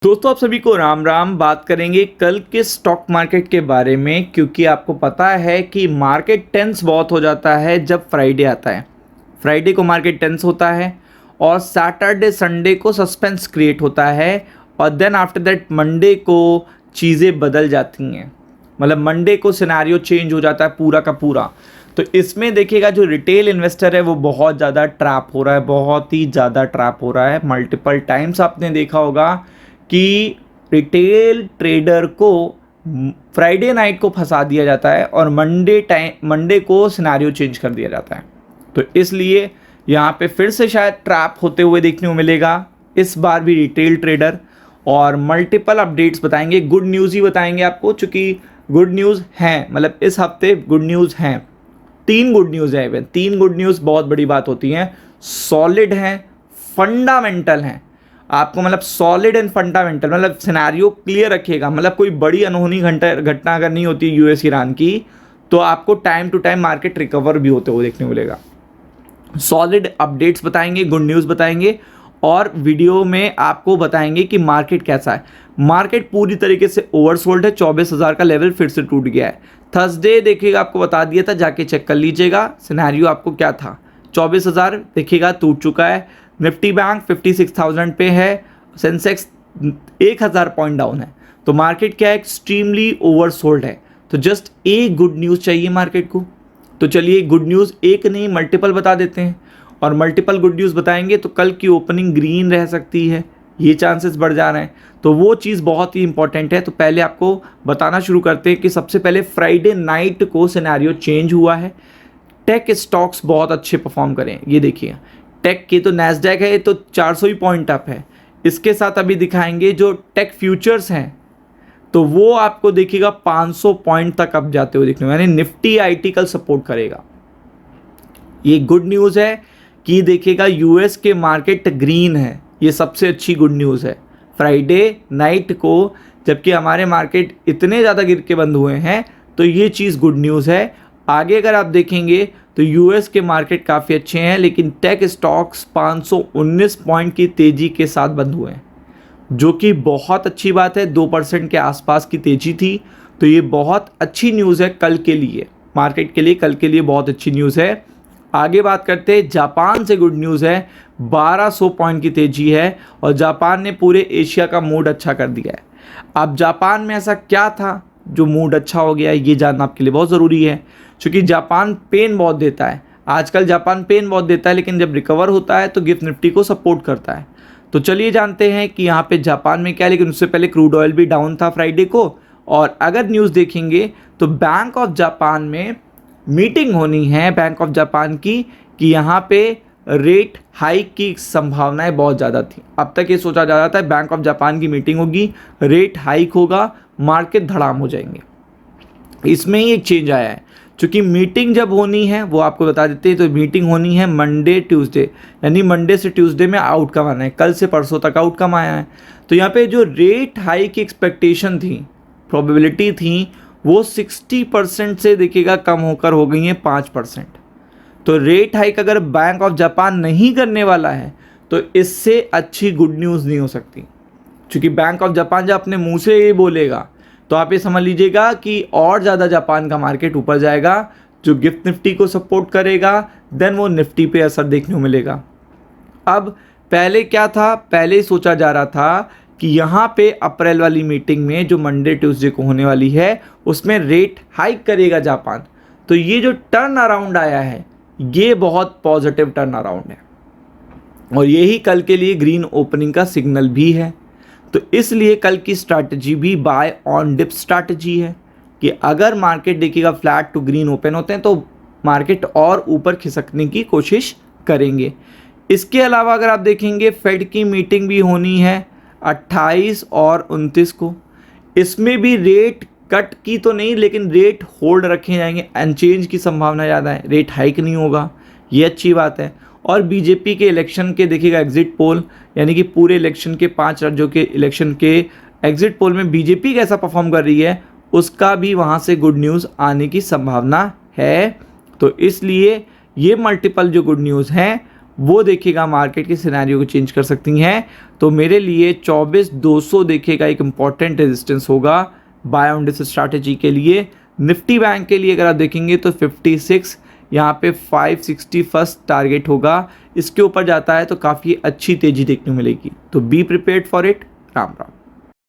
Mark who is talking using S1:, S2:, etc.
S1: दोस्तों आप सभी को राम राम। बात करेंगे कल के स्टॉक मार्केट के बारे में, क्योंकि आपको पता है कि मार्केट टेंस बहुत हो जाता है जब फ्राइडे आता है। फ्राइडे को मार्केट टेंस होता है और सैटरडे संडे को सस्पेंस क्रिएट होता है और देन आफ्टर दैट मंडे को चीज़ें बदल जाती हैं। मतलब मंडे को सिनेरियो चेंज हो जाता है पूरा का पूरा। तो इसमें देखिएगा जो रिटेल इन्वेस्टर है वो बहुत ज़्यादा ट्रैप हो रहा है, बहुत ही ज़्यादा ट्रैप हो रहा है। मल्टीपल टाइम्स आपने देखा होगा कि रिटेल ट्रेडर को फ्राइडे नाइट को फंसा दिया जाता है और मंडे को सिनेरियो चेंज कर दिया जाता है। तो इसलिए यहाँ पे फिर से शायद ट्रैप होते हुए देखने को मिलेगा इस बार भी रिटेल ट्रेडर। और मल्टीपल अपडेट्स बताएंगे, गुड न्यूज़ ही बताएंगे आपको, चूँकि गुड न्यूज़ हैं। मतलब इस हफ्ते गुड न्यूज़ हैं, 3 गुड न्यूज़ है। इवन 3 गुड न्यूज़ बहुत बड़ी बात होती हैं, सॉलिड हैं, फंडामेंटल हैं। आपको मतलब सॉलिड एंड फंडामेंटल, मतलब सिनेरियो क्लियर रखिएगा। मतलब कोई बड़ी अनहोनी घटना अगर नहीं होती यूएस ईरान की, तो आपको time to time market recover भी होते हुए देखने को मिलेगा। सॉलिड अपडेट्स बताएंगे, गुड न्यूज़ बताएंगे और वीडियो में आपको बताएंगे कि मार्केट कैसा है। मार्केट पूरी तरीके से ओवरसोल्ड है, 24,000 का लेवल फिर से टूट गया है। थर्सडे देखिएगा, आपको बता दिया था, जाके चेक कर लीजिएगा सिनेरियो आपको क्या था। 24,000 देखिएगा टूट चुका है। निफ्टी बैंक 56,000 पे है, सेंसेक्स 1,000 पॉइंट डाउन है। तो मार्केट क्या है, एक्सट्रीमली ओवरसोल्ड है। तो जस्ट एक गुड न्यूज़ चाहिए मार्केट को। तो चलिए गुड न्यूज़ एक नहीं मल्टीपल बता देते हैं और मल्टीपल गुड न्यूज़ बताएंगे तो कल की ओपनिंग ग्रीन रह सकती है, ये चांसेस बढ़ जा रहे हैं। तो वो चीज़ बहुत ही इंपॉर्टेंट है। तो पहले आपको बताना शुरू करते हैं कि सबसे पहले फ्राइडे नाइट को सिनेरियो चेंज हुआ है। टेक स्टॉक्स बहुत अच्छे परफॉर्म करें। ये देखिए टेक की तो नैस्डैक है, ये तो 400 ही पॉइंट अप है। इसके साथ अभी दिखाएंगे जो टेक फ्यूचर्स हैं, तो वो आपको देखिएगा 500 पॉइंट तक अप जाते हुए दिखने को, यानी निफ्टी आईटी कल सपोर्ट करेगा। ये गुड न्यूज़ है कि देखिएगा यूएस के मार्केट ग्रीन है, ये सबसे अच्छी गुड न्यूज़ है फ्राइडे नाइट को। जबकि हमारे मार्केट इतने ज़्यादा गिर के बंद हुए हैं, तो ये चीज़ गुड न्यूज़ है। आगे अगर आप देखेंगे तो यूएस के मार्केट काफ़ी अच्छे हैं, लेकिन टेक स्टॉक्स 519 पॉइंट की तेज़ी के साथ बंद हुए हैं, जो कि बहुत अच्छी बात है। 2% के आसपास की तेज़ी थी, तो ये बहुत अच्छी न्यूज़ है कल के लिए, मार्केट के लिए कल के लिए बहुत अच्छी न्यूज़ है। आगे बात करते हैं, जापान से गुड न्यूज़ है, 1200 पॉइंट की तेज़ी है और जापान ने पूरे एशिया का मूड अच्छा कर दिया है। अब जापान में ऐसा क्या था जो मूड अच्छा हो गया है, ये जानना आपके लिए बहुत ज़रूरी है, क्योंकि जापान पेन बहुत देता है। आजकल जापान पेन बहुत देता है, लेकिन जब रिकवर होता है तो गिफ्ट निफ्टी को सपोर्ट करता है। तो चलिए जानते हैं कि यहाँ पे जापान में क्या है। लेकिन उससे पहले क्रूड ऑयल भी डाउन था फ्राइडे को। और अगर न्यूज़ देखेंगे तो बैंक ऑफ जापान में मीटिंग होनी है बैंक ऑफ जापान की, कि यहाँ पे रेट हाइक की संभावनाएं बहुत ज़्यादा थी। अब तक ये सोचा जा रहा था बैंक ऑफ जापान की मीटिंग होगी, रेट हाइक होगा, मार्केट धड़ाम हो जाएंगे। इसमें ही एक चेंज आया है, क्योंकि मीटिंग जब होनी है वो आपको बता देते हैं। तो मीटिंग होनी है मंडे ट्यूसडे, यानी मंडे से ट्यूसडे में आउटकम आना है। कल से परसों तक आउटकम आया है। तो यहाँ पे जो रेट हाइक की एक्सपेक्टेशन थी, प्रोबेबिलिटी थी, वो 60% से देखिएगा कम होकर हो गई है 5%। तो रेट हाइक अगर बैंक ऑफ जापान नहीं करने वाला है तो इससे अच्छी गुड न्यूज़ नहीं हो सकती, क्योंकि बैंक ऑफ जापान जब अपने मुंह से ये बोलेगा तो आप ये समझ लीजिएगा कि और ज़्यादा जापान का मार्केट ऊपर जाएगा, जो गिफ्ट निफ्टी को सपोर्ट करेगा। देन वो निफ्टी पे असर देखने को मिलेगा। अब पहले क्या था, पहले ही सोचा जा रहा था कि यहाँ पे अप्रैल वाली मीटिंग में जो मंडे ट्यूसडे को होने वाली है, उसमें रेट हाइक करेगा जापान। तो ये जो टर्न अराउंड आया है, ये बहुत पॉजिटिव टर्न अराउंड है और यही कल के लिए ग्रीन ओपनिंग का सिग्नल भी है। तो इसलिए कल की स्ट्रैटेजी भी बाय ऑन डिप स्ट्रैटेजी है, कि अगर मार्केट देखिएगा फ्लैट टू ग्रीन ओपन होते हैं तो मार्केट और ऊपर खिसकने की कोशिश करेंगे। इसके अलावा अगर आप देखेंगे, फेड की मीटिंग भी होनी है 28 और 29 को। इसमें भी रेट कट की तो नहीं, लेकिन रेट होल्ड रखे जाएंगे, अनचेंज की संभावना ज़्यादा है, रेट हाइक नहीं होगा, ये अच्छी बात है। और बीजेपी के इलेक्शन के देखिएगा एग्जिट पोल, यानी कि पूरे इलेक्शन के 5 राज्यों के इलेक्शन के एग्जिट पोल में बीजेपी कैसा परफॉर्म कर रही है, उसका भी वहाँ से गुड न्यूज़ आने की संभावना है। तो इसलिए ये मल्टीपल जो गुड न्यूज़ हैं वो देखिएगा मार्केट के सिनेरियो को चेंज कर सकती हैं। तो मेरे लिए 24,200 देखिएगा एक इम्पॉर्टेंट रेजिस्टेंस होगा बाय ऑन डिप स्ट्रैटेजी के लिए। निफ्टी बैंक के लिए अगर आप देखेंगे तो 56 यहाँ पे 560 फर्स्ट टारगेट होगा। इसके ऊपर जाता है तो काफ़ी अच्छी तेज़ी देखने को मिलेगी। तो be prepared for it. Ram Ram.